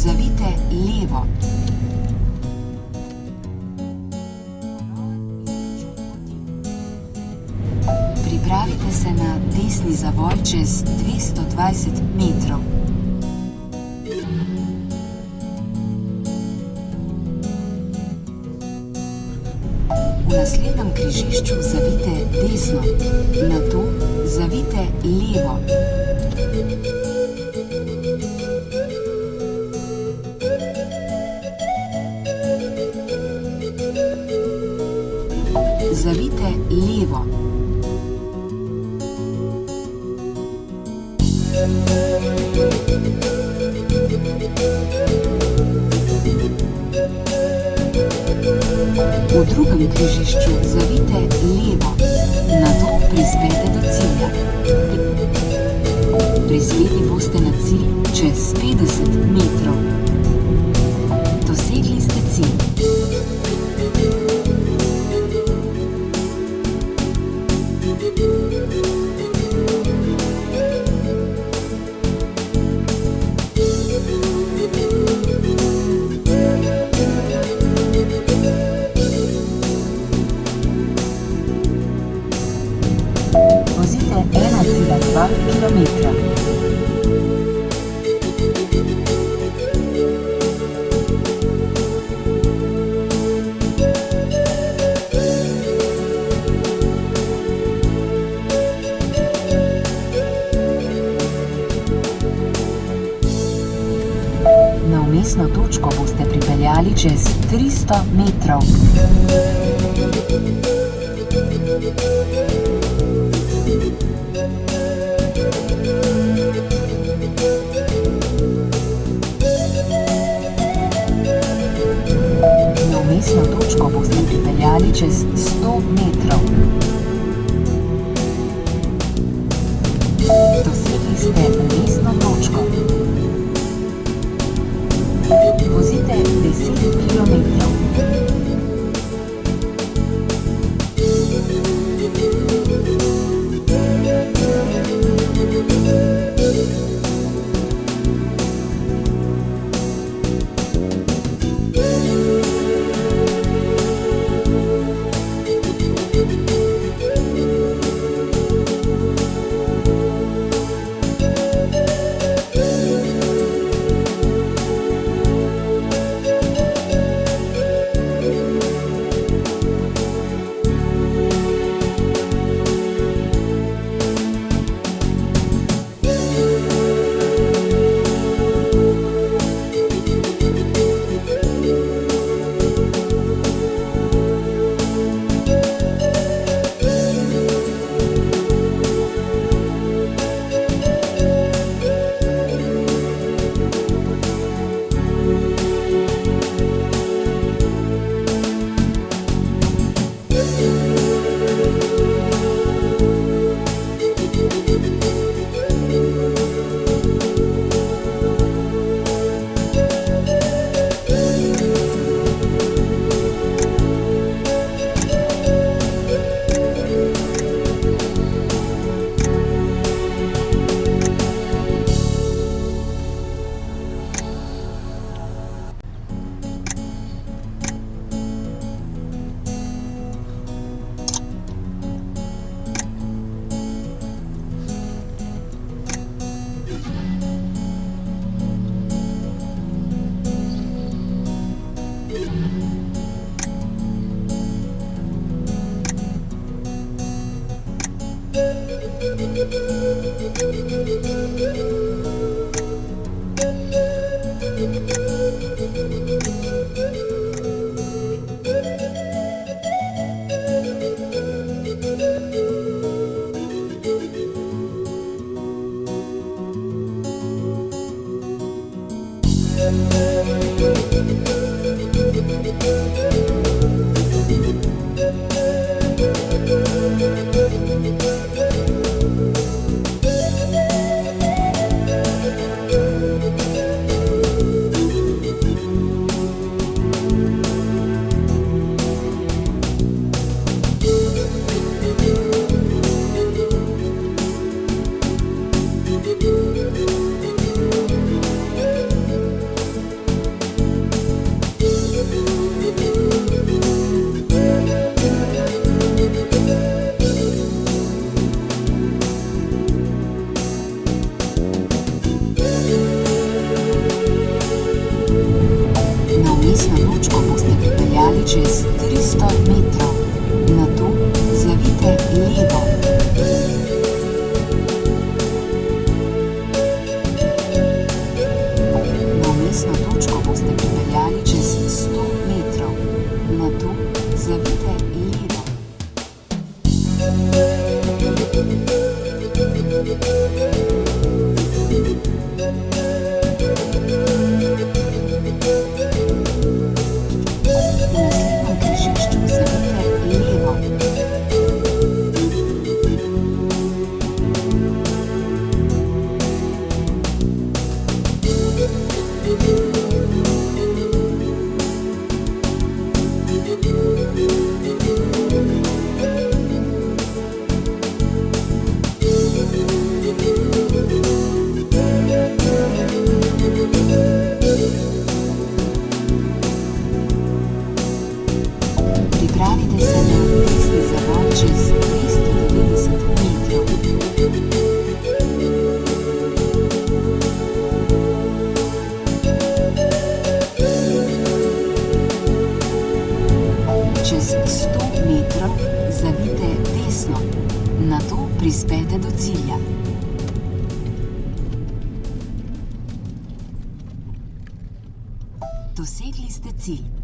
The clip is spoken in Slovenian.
zavijte levo. Pripravite se na desni zavoj čez 220 metrov. V naslednjem križišču zavijte desno, nato zavijte levo. Zavijte levo. V drugem križišču zavijte levo, nato prispete do cilja. Prispeli boste na cilj čez 50 metrov. Dosegli ste cilj. Vozite 1,2 kilometra. Na vmesno točko boste pripeljali čez 300 metrov. Na vmesno točko boste pripeljali čez 100 metrov. Dosegli ste vmesno točko. Vozite 10 kilometrov. čez 290 metrov. Čez 100 metrov zavijte desno, nato prispete do cilja. Dosegli ste cilj.